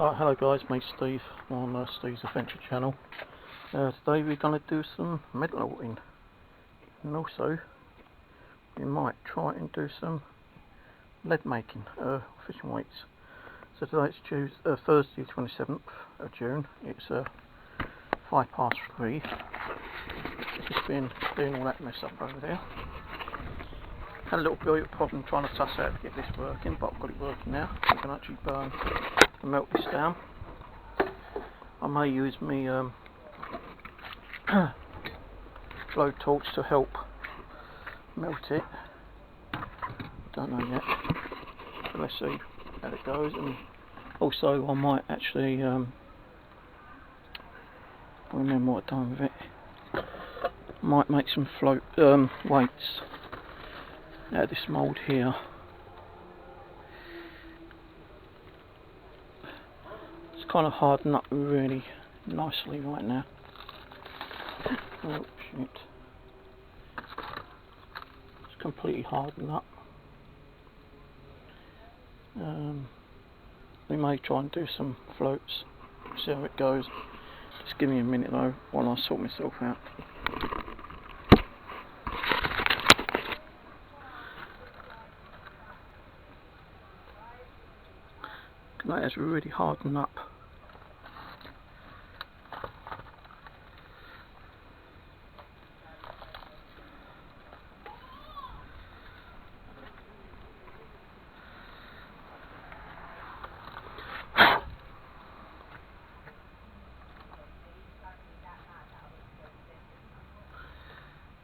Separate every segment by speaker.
Speaker 1: Right, hello guys, me Steve on Steve's Adventure Channel. Today we're going to do some metalworking, and also we might try and do some lead making, fishing weights. So today it's Thursday 27th of June, it's 3:05. Just been doing all that mess up over there. Had a little bit of problem trying to suss out to get this working, but I've got it working now. I can actually burn and melt this down. I may use my glow torch to help melt it. Don't know yet, but let's see how it goes. And also I might actually remember what I've done with it. Might make some float weights out of this mould here. It's kind of hardened up really nicely right now. Oh shit. It's completely hardened up. We may try and do some floats, see how it goes. Just give me a minute though while I sort myself out. That has really hardened up.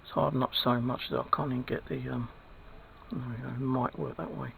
Speaker 1: It's hardened up so much that I can't even get the there we go, it might work that way.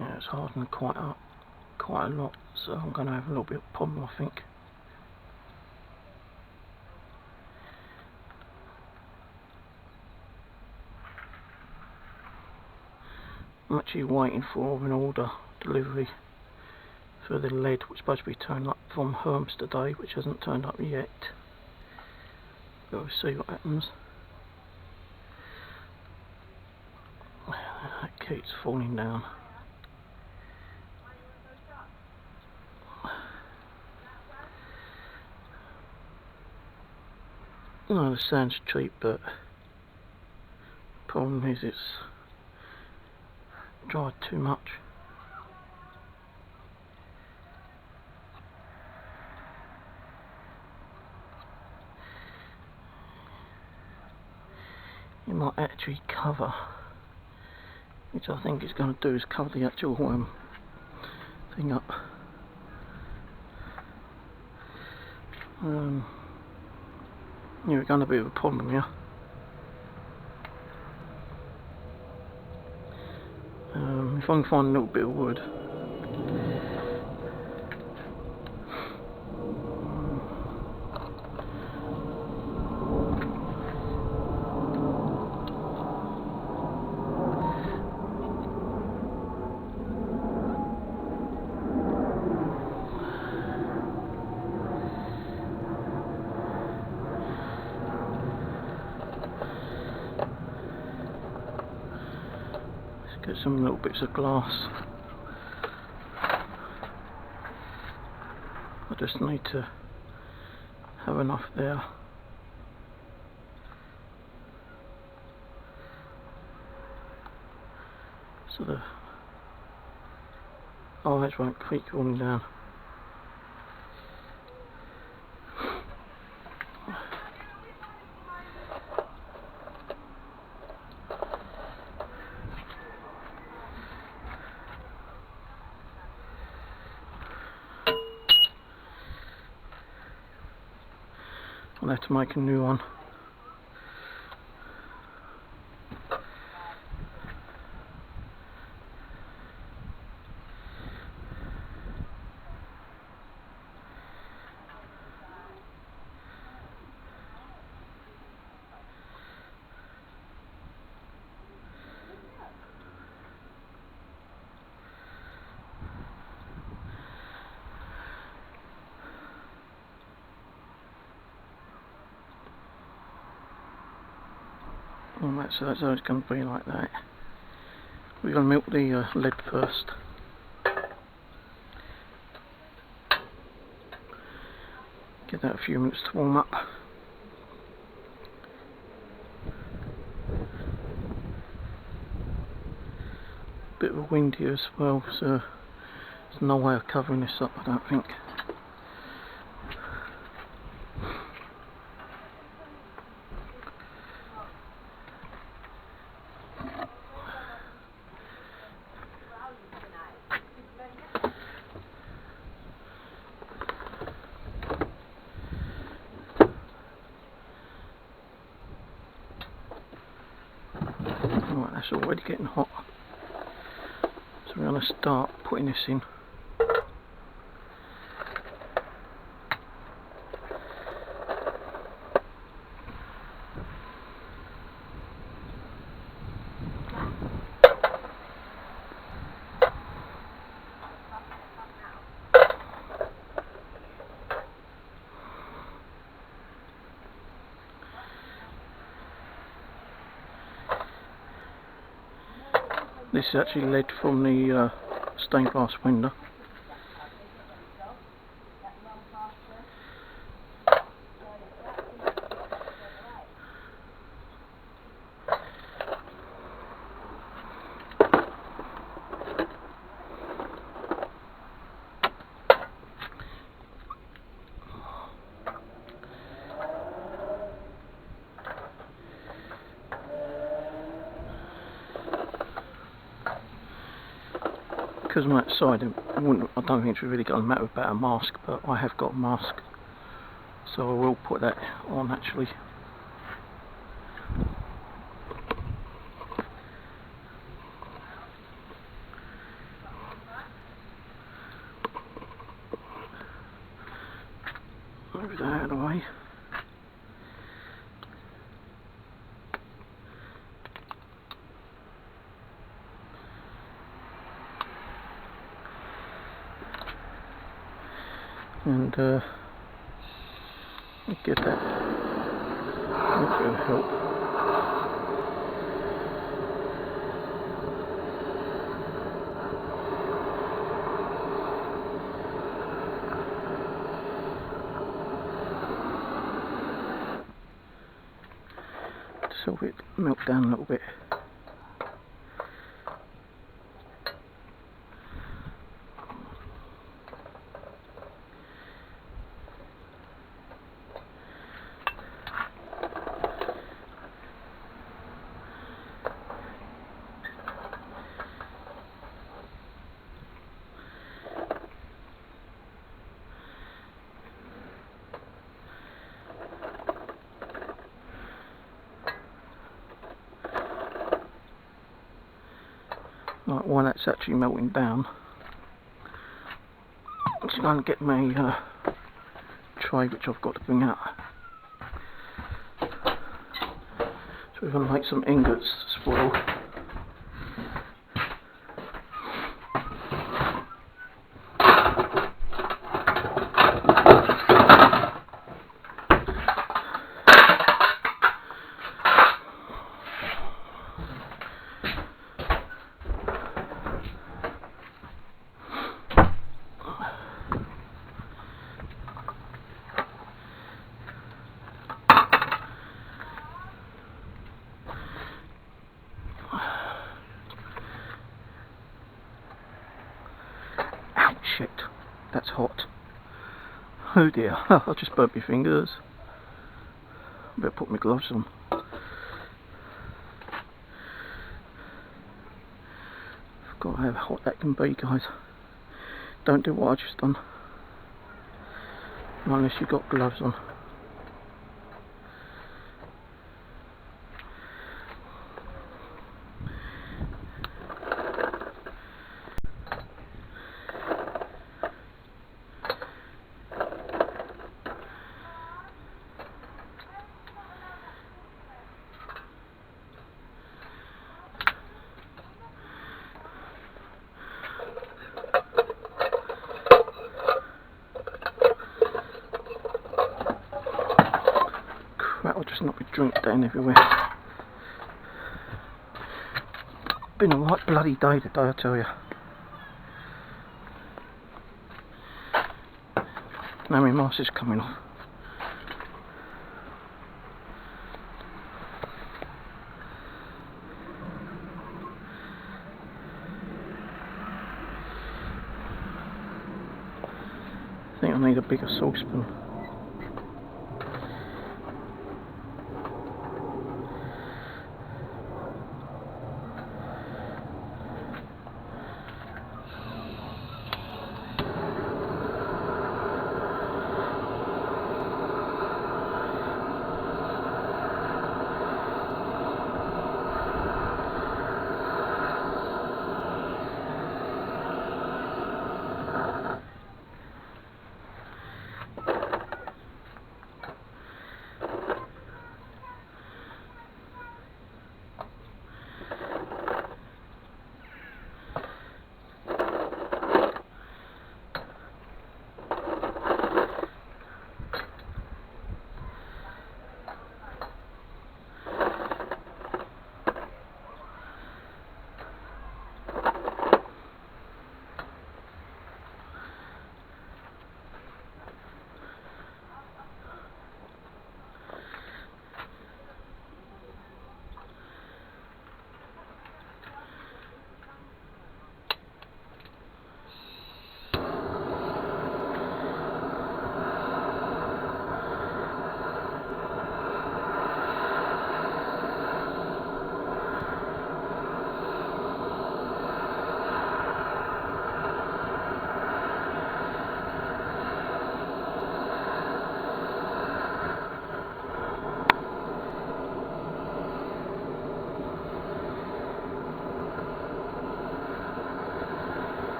Speaker 1: Yeah, it's hardened quite a lot, so I'm going to have a little bit of a problem, I think. I'm actually waiting for an order delivery for the lead, which is supposed to be turning up from Hermes today, which hasn't turned up yet. But we'll see what happens. That keeps falling down. No, the sand's cheap, but problem is it's dried too much. It might actually cover, which I think it's going to do, is cover the actual thing up. Yeah, we're going to be a problem here. If I can find a little bit of wood. Get some little bits of glass. I just need to have enough there. So the eyes won't keep falling down. I'll have to make a new one. Right, so that's how it's going to be like that. We're going to melt the lead first. Give that a few minutes to warm up. Bit of a wind here as well, so there's no way of covering this up, I don't think. Right, that's already getting hot. So we're going to start putting this in. This is actually lead from the stained glass window. Because I'm outside, I don't think it's really going to matter about a mask, but I have got a mask, so I will put that on actually. Move that out of the way. And give that a little bit of help. So it melt down a little bit. Right, while that's actually melting down, I'm just going to get my tray which I've got to bring out. So we're going to make some ingots as well. Shit, that's hot. Oh dear, I just burnt my fingers. Better put my gloves on. Forgot how hot that can be, guys. Don't do what I just done unless you've got gloves on. Crap, I'll just knock my drink down everywhere. been a right bloody day today, I tell you. Now my mask is coming off. I think I need a bigger saucepan.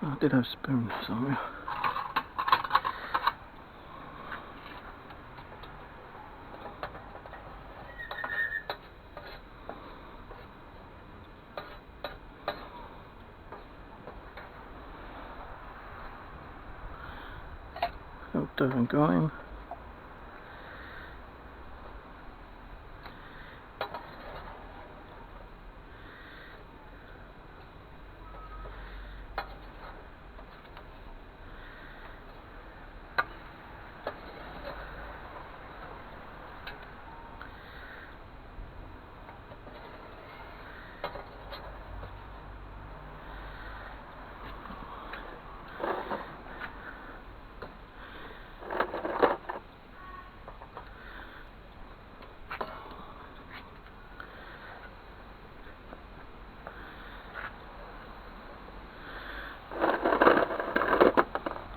Speaker 1: I did have a spoon somewhere. Oh, Devon going.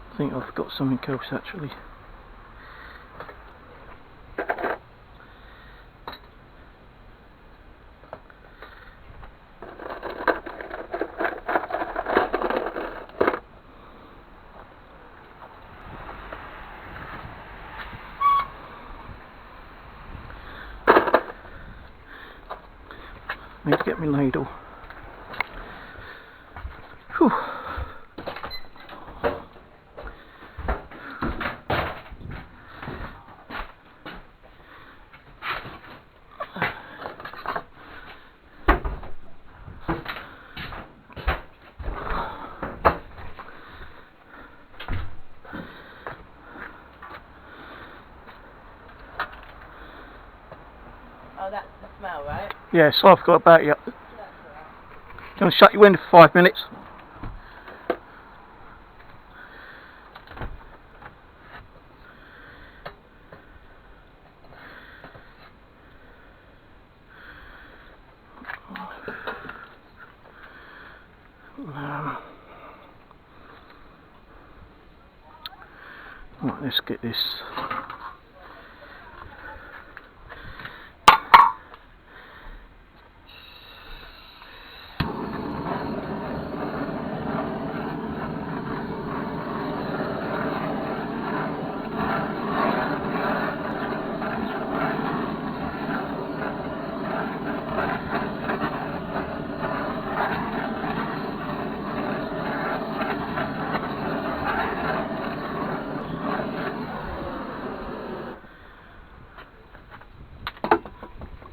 Speaker 1: I think I've got something else actually. Need to get my ladle. Whew.
Speaker 2: Oh, that's the smell, right?
Speaker 1: Yeah, so I've got about you. Can I shut you in for 5 minutes? Right, let's get this.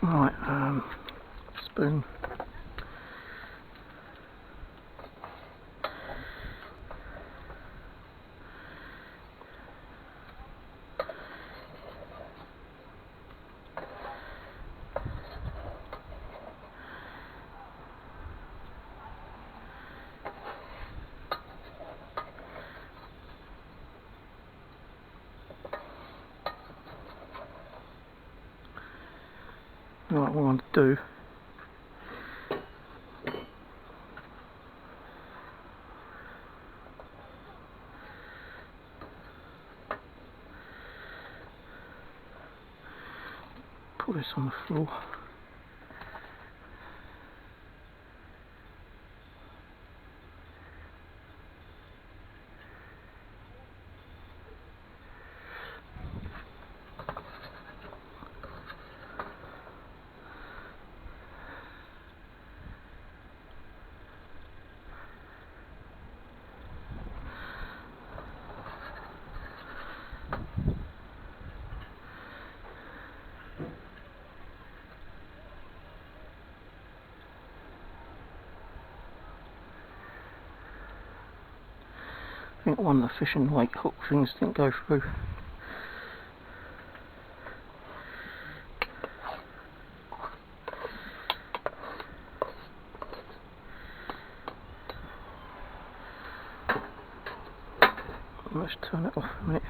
Speaker 1: Right, spoon. Right, what I want to do, put this on the floor. I think one of the fishing weight hook things didn't go through. Let's turn it off a minute.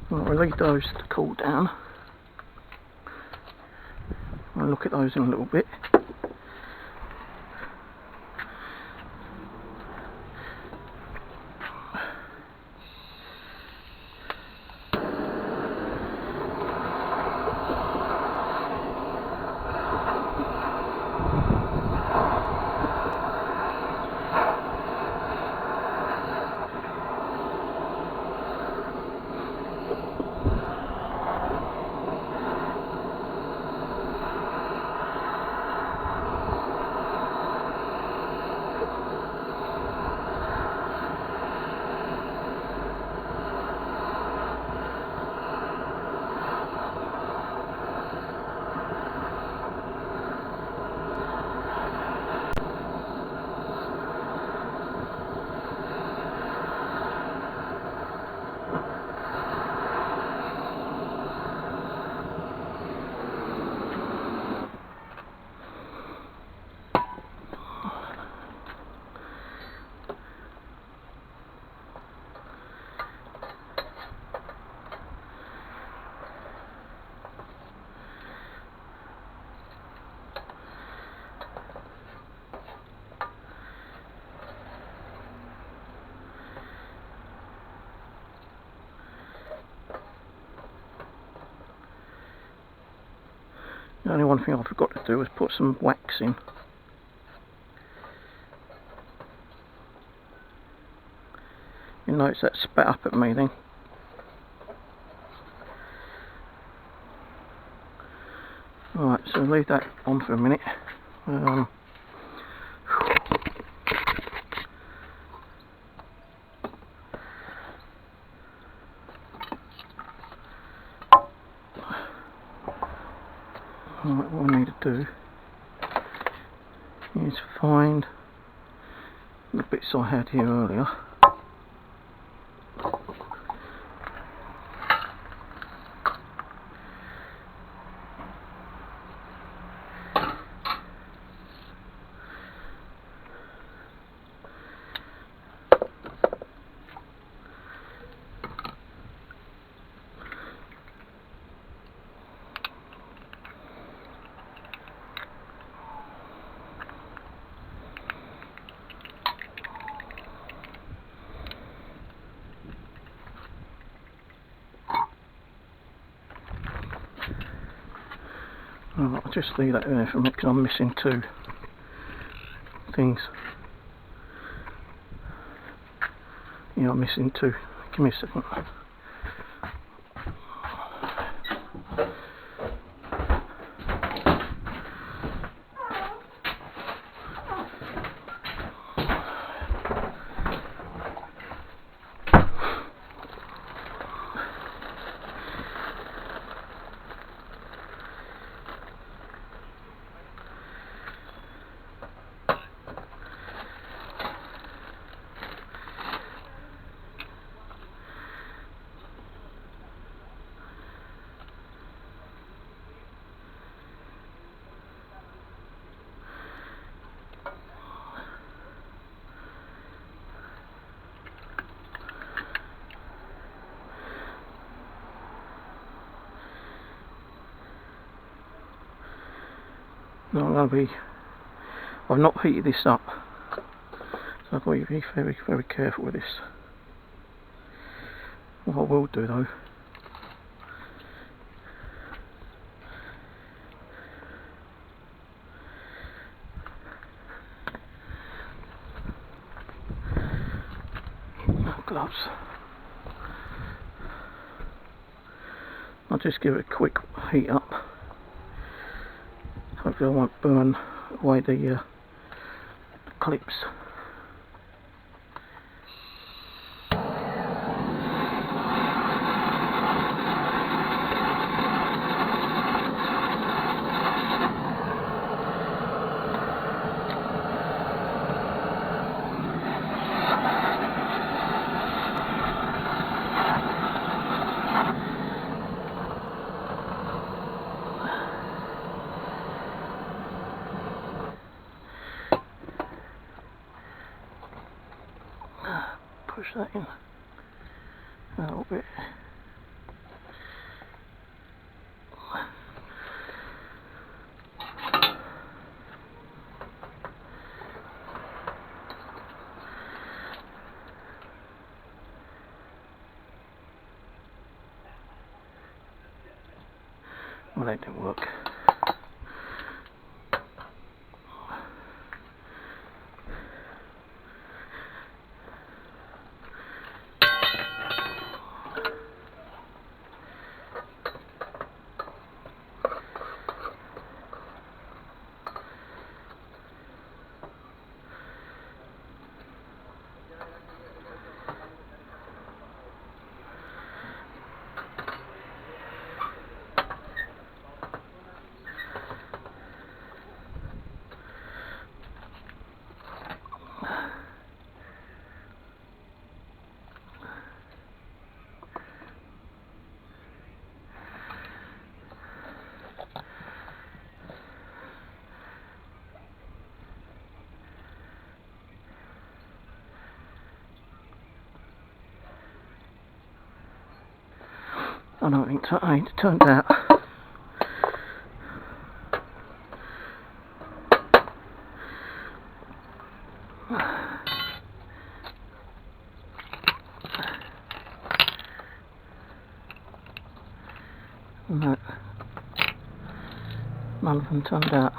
Speaker 1: Right, we'll leave those to cool down. I'll look at those in a little bit. The only one thing I forgot to do was put some wax in. You notice that spat up at me then. Alright, so leave that on for a minute. Right, what I need to do is find the bits I had here earlier. Right, I'll just leave that there for a minute because I'm missing two things. Yeah, I'm missing two. Give me a second. I've not heated this up, so I've got to be very, very careful with this. What I will do though, gloves. I'll just give it a quick heat up. Hopefully I won't burn away the clips. Push that in a little bit. Well, that didn't work. I don't think so. It turned out. none of them turned out.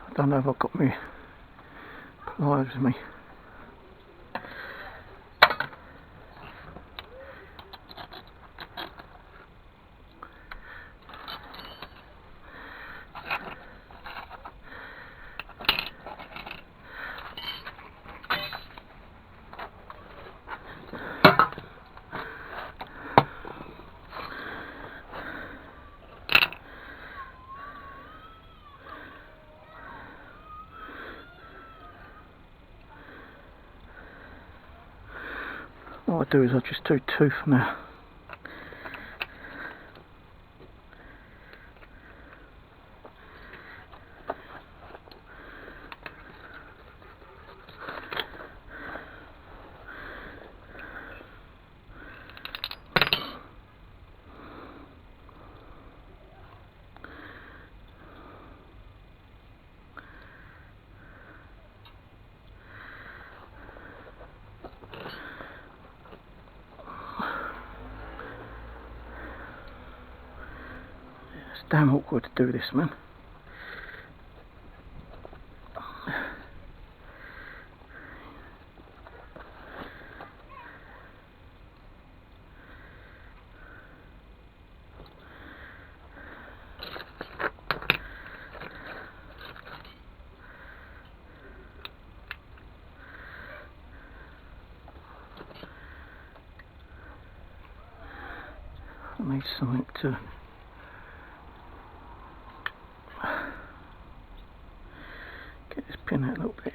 Speaker 1: I don't know if I've got my pliers with me. What I do is I just do two for now. It's damn awkward to do this, man. I need something to get this pin out a little bit.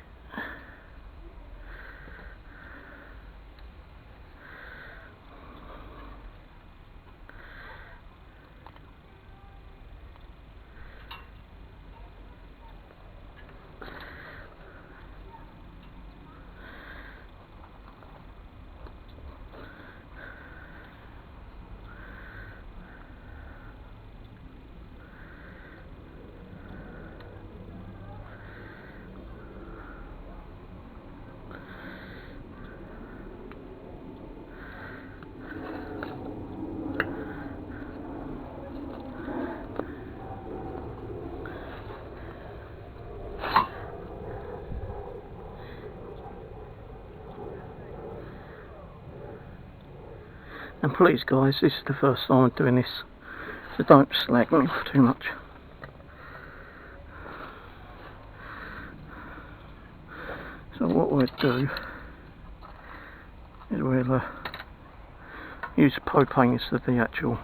Speaker 1: And please guys, this is the first time I'm doing this, so don't slag me off too much. So what we'll do is we'll use propane instead of the actual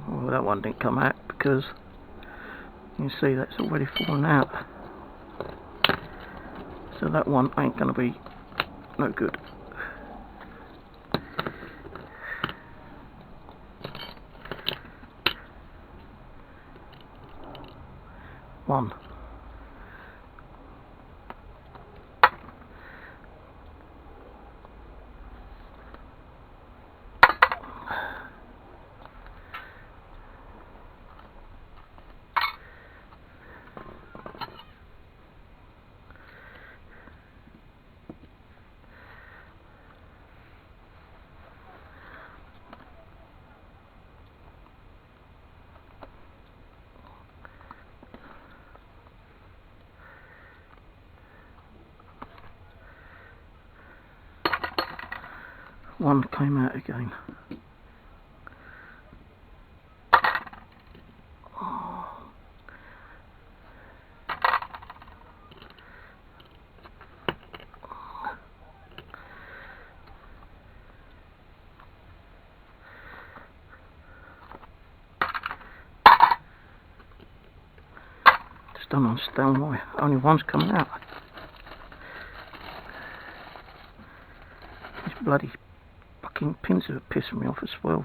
Speaker 1: well, that one didn't come out because you see that's already fallen out, so that one ain't gonna be no good. one. One came out again. Just don't understand why only one's coming out. These bloody fucking pins are pissing me off as well.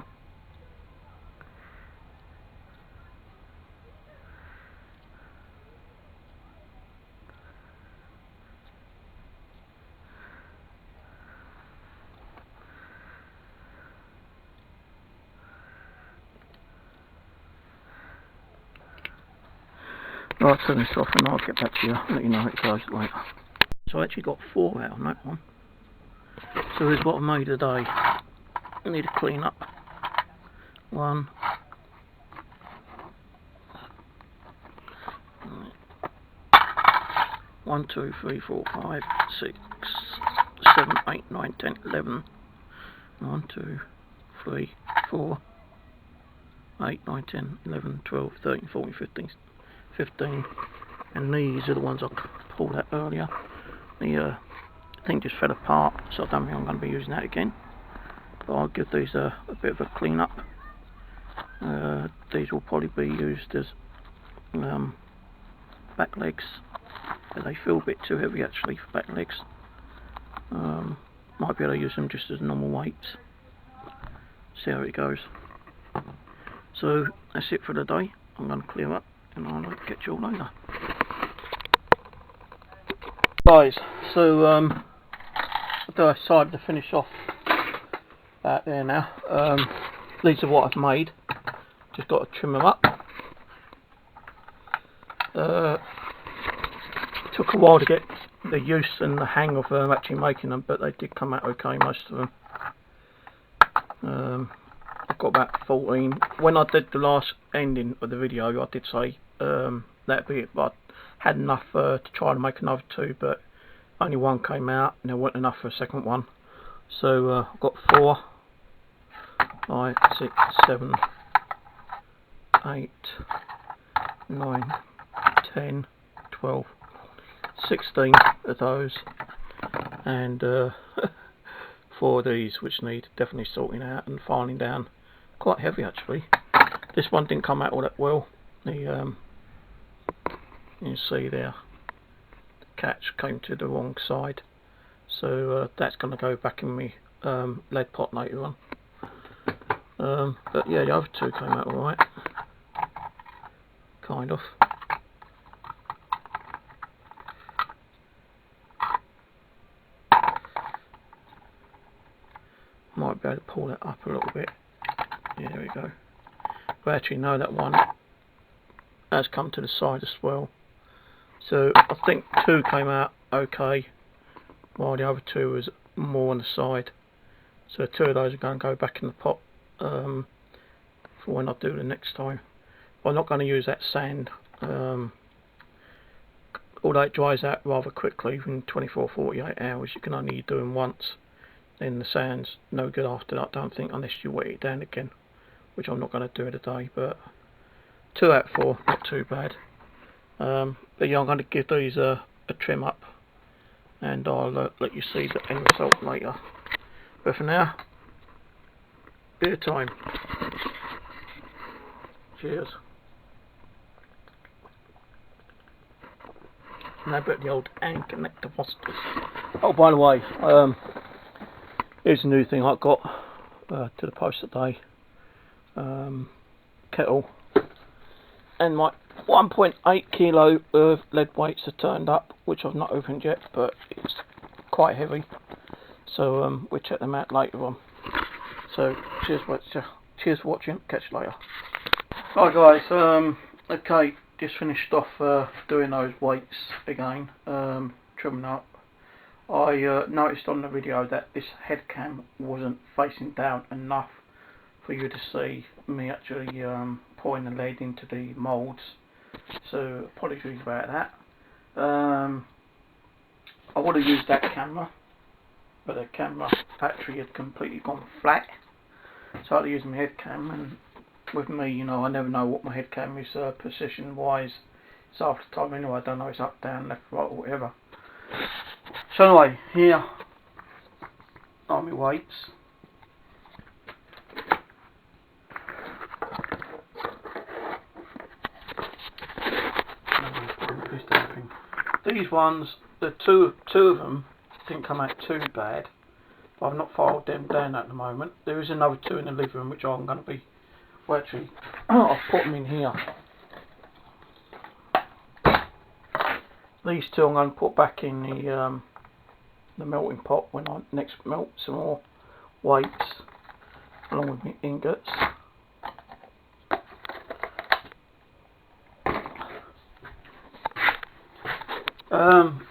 Speaker 1: Right, I'll turn this off and I'll get back to you, let you know how it goes later. So I actually got 4 out on that one. So here's what I made today. I need to clean up. 1, 1, 2, 3, 4, 5, 6, 7, 8, 9, 10, 11. 1, 2, 3, 4, 8, 9, 10, 11, 12, 13, 14, 15. And these are the ones I pulled out earlier. The thing just fell apart, so I don't think I'm going to be using that again. But I'll give these a bit of a clean up. These will probably be used as back legs. But they feel a bit too heavy actually for back legs. Might be able to use them just as normal weights. See how it goes. So that's it for the day. I'm going to clear up and I'll catch you all later. Guys, so I decided to finish off out there now. These are what I've made. Just got to trim them up. Took a while to get the use and the hang of actually making them, but they did come out okay, most of them. I've got about 14. When I did the last ending of the video, I did say that'd be it, but I had enough to try to make another 2, but only 1 came out and there wasn't enough for a second one. So I've got 4, 5, 6, 7, 8, 9, 10, 12, 16 of those, and 4 of these which need definitely sorting out and filing down. Quite heavy actually. This one didn't come out all that well. The you can see there, the catch came to the wrong side, so that's going to go back in my lead pot later on. But yeah, the other 2 came out alright, kind of. Might be able to pull that up a little bit. Yeah, there we go. But actually no, that one has come to the side as well. So I think 2 came out okay, while the other 2 was more on the side. So 2 of those are going to go back in the pot for when I do the next time. But I'm not going to use that sand. Although it dries out rather quickly, within 24-48 hours, you can only do them once. Then the sand's no good after that, I don't think, unless you wet it down again, which I'm not going to do today. But 2 out of 4, not too bad. But yeah, I'm going to give these a trim up, and I'll let you see the end result later. But for now, bit of time. Cheers. Now about the old and connector fosters. Oh, by the way, here's a new thing I got to the post today. Kettle. and my 1.8 kilo of lead weights are turned up, which I've not opened yet, but it's quite heavy. So we'll check them out later on. So cheers for watching. Catch you later. Hi guys. Okay, just finished off doing those weights again, trimming up. I noticed on the video that this head cam wasn't facing down enough for you to see me actually pouring the lead into the moulds, so apologies about that. I would have used that camera, but the camera battery had completely gone flat, so I had to use my head cam. And with me, you know, I never know what my head cam is position wise. It's after time anyway, I don't know it's up, down, left, right or whatever. So anyway, here are my weights. These ones, the two of them didn't come out too bad, but I've not filed them down at the moment. There is another two in the living room which I'm going to be, well actually, I've put them in here. These two I'm going to put back in the melting pot when I next melt some more weights along with my ingots.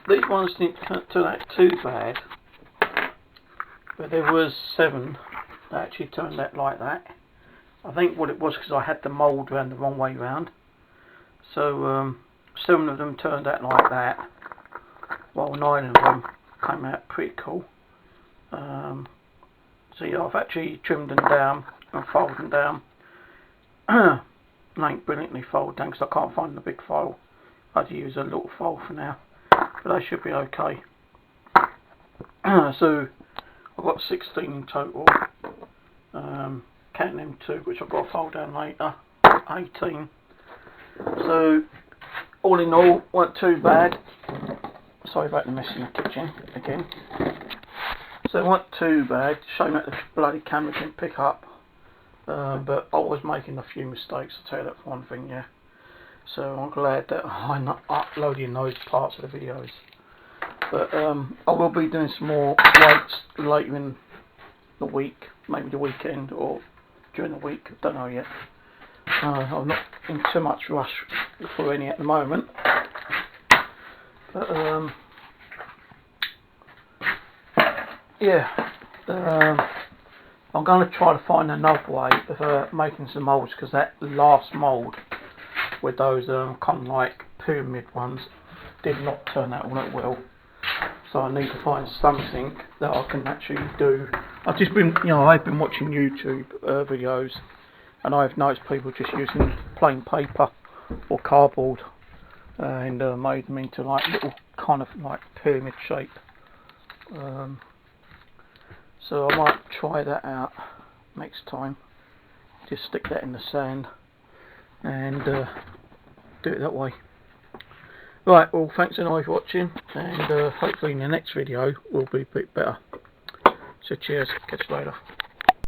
Speaker 1: These ones didn't turn out too bad, but there was 7 that actually turned out like that. I think what it was because I had the mould around the wrong way round, so 7 of them turned out like that, while 9 of them came out pretty cool. So yeah, I've actually trimmed them down and folded them down. They ain't brilliantly folded down because I can't find the big file. I had to use a little file for now, but they should be okay. So I've got 16 in total, counting them 2 which I've got to fold down later, 18. So all in all, weren't too bad. Sorry about the mess in the kitchen again. So it wasn't too bad, showing that the bloody camera didn't pick up, but I was making a few mistakes, I'll tell you that for one thing, yeah. So I'm glad that I'm not uploading those parts of the videos. But I will be doing some more weights later in the week, maybe the weekend or during the week, I don't know yet. I'm not in too much rush for any at the moment. But yeah, I'm going to try to find another way of making some moulds, because that last mould with those kind of like pyramid ones did not turn out all that well. So I need to find something that I can actually do. I've just been, you know, I've been watching YouTube videos, and I've noticed people just using plain paper or cardboard and made them into like little kind of like pyramid shape. So I might try that out next time. Just stick that in the sand and do it that way. Right, well thanks anyway for watching, and hopefully in the next video will be a bit better. So cheers, catch you later.